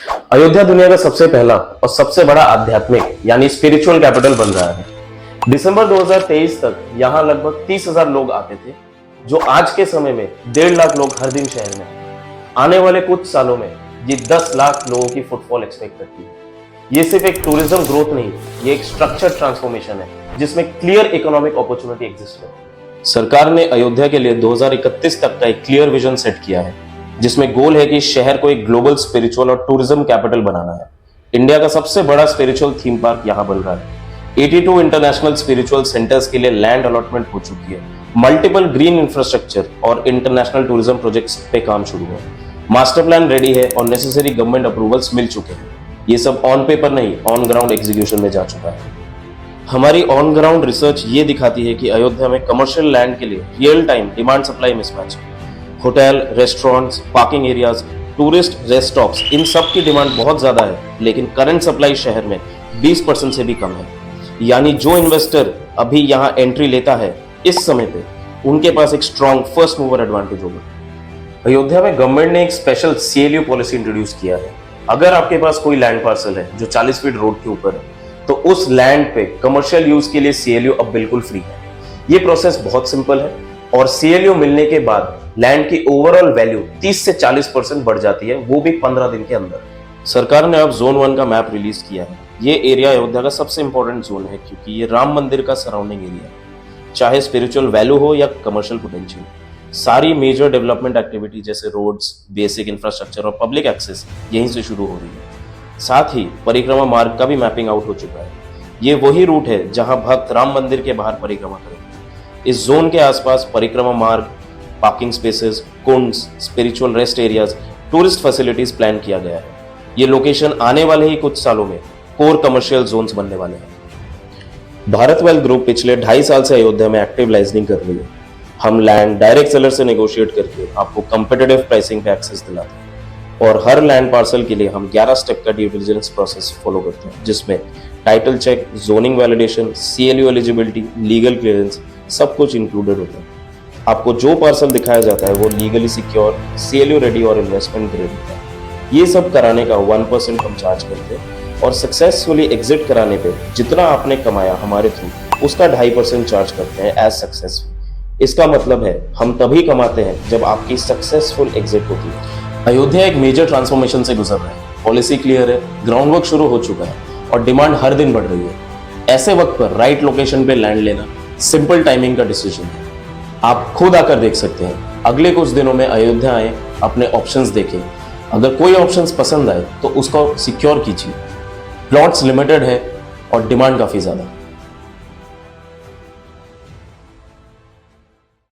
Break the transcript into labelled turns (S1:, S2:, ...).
S1: अयोध्या दुनिया का सबसे पहला और सबसे बड़ा आध्यात्मिक यानी स्पिरिचुअल कैपिटल बन रहा है। दिसंबर 2023 तक यहाँ लगभग 30,000 लोग आते थे, जो आज के समय में 1.5 लाख लोग हर दिन शहर में हैं। आने वाले कुछ सालों में ये 10 लाख लोगों की फुटफॉल एक्सपेक्ट करती है। ये सिर्फ एक टूरिज्म ग्रोथ नहीं, ये एक स्ट्रक्चर ट्रांसफॉर्मेशन है जिसमें क्लियर इकोनॉमिक अपॉर्चुनिटी एग्जिस्ट है। सरकार ने अयोध्या के लिए 2031 तक का एक क्लियर विजन सेट किया है, जिसमें गोल है कि शहर को एक ग्लोबल स्पिरिचुअल और टूरिज्म कैपिटल बनाना है। इंडिया का सबसे बड़ा स्पिरिचुअल थीम पार्क यहां बन रहा है। 82 इंटरनेशनल स्पिरिचुअल सेंटर्स के लिए लैंड अलॉटमेंट हो चुकी है। मल्टीपल ग्रीन इंफ्रास्ट्रक्चर और इंटरनेशनल टूरिज्म प्रोजेक्ट्स पे काम शुरू है। मास्टर प्लान रेडी है और नेसेसरी गवर्नमेंट अप्रूवल्स मिल चुके हैं। ये सब ऑन पेपर नहीं, ऑन ग्राउंड एग्जीक्यूशन में जा चुका है। हमारी ऑन ग्राउंड रिसर्च ये दिखाती है कि अयोध्या में कमर्शियल लैंड के लिए real time demand supply mismatch है। Hotel, restaurants, parking areas, tourist rest stops, इन सब की डिमांड बहुत ज्यादा है, लेकिन करंट सप्लाई शहर में 20% से भी कम है। यानी जो इन्वेस्टर अभी यहाँ एंट्री लेता है इस समय पे, उनके पास एक स्ट्रॉन्ग फर्स्ट मूवर एडवांटेज होगा। अयोध्या में गवर्नमेंट ने एक स्पेशल CLU पॉलिसी इंट्रोड्यूस किया है। अगर आपके पास कोई लैंड पार्सल है जो 40 फीट रोड के ऊपर है, तो उस लैंड पे कमर्शियल यूज के लिए CLU अब बिल्कुल फ्री है। ये प्रोसेस बहुत सिंपल है और CLU मिलने के बाद लैंड की ओवरऑल वैल्यू 30 से 40% बढ़ जाती है, वो भी 15 दिन के अंदर। सरकार ने अब जोन 1 का मैप रिलीज किया है। ये एरिया अयोध्या का सबसे इंपॉर्टेंट जोन है, क्योंकि ये राम मंदिर का सराउंडिंग एरिया है। चाहे स्पिरिचुअल वैल्यू हो या कमर्शियल पोटेंशियल, सारी मेजर डेवलपमेंट एक्टिविटी जैसे रोड्स, बेसिक इंफ्रास्ट्रक्चर और पब्लिक एक्सेस यहीं से शुरू हो रही है। साथ ही परिक्रमा मार्ग का भी मैपिंग आउट हो चुका है। ये वही रूट है जहां भक्त राम मंदिर के बाहर परिक्रमा करेंगे। इस जोन के आसपास परिक्रमा मार्ग, पार्किंग स्पेसेस, कुंड्स, spiritual rest areas, tourist facilities plan किया गया है। ये लोकेशन आने वाले ही कुछ सालों में कोर कमर्शियल जोन्स बनने वाले हैं। भारत वेल्थ ग्रुप पिछले 2.5 साल से अयोध्या में एक्टिव लाइजनिंग कर रही है। हम लैंड डायरेक्ट सेलर से नेगोशिएट करके आपको कंपेटिटिव प्राइसिंग पे एक्सेस दिलाते हैं, और हर लैंड पार्सल के लिए हम 11 स्टेप का ड्यू डिलिजेंस प्रोसेस फॉलो करते हैं, जिसमें title check, zoning validation, CLU eligibility, legal clearance सब कुछ इंक्लूडेड होता है। आपको जो पार्सल दिखाया जाता है वो लीगली सिक्योर, CLU रेडी और इन्वेस्टमेंट ग्रेड होता है। ये सब कराने का 1% हम चार्ज करते हैं, और सक्सेसफुली एग्जिट कराने पे जितना आपने कमाया हमारे थ्रू, उसका 2.5% चार्ज करते हैं एज सक्सेसफुल। इसका मतलब है हम तभी कमाते हैं जब आपकी सक्सेसफुल एग्जिट होती है। अयोध्या एक मेजर ट्रांसफॉर्मेशन से गुजर रहा है। पॉलिसी क्लियर है, ग्राउंड वर्क शुरू हो चुका है और डिमांड हर दिन बढ़ रही है। ऐसे वक्त पर राइट लोकेशन पे लैंड लेना सिंपल टाइमिंग का डिसीजन है। आप खुद आकर देख सकते हैं। अगले कुछ दिनों में अयोध्या आए, अपने ऑप्शंस देखें। अगर कोई ऑप्शंस पसंद आए तो उसको सिक्योर कीजिए। प्लॉट्स लिमिटेड है और डिमांड काफी ज्यादा।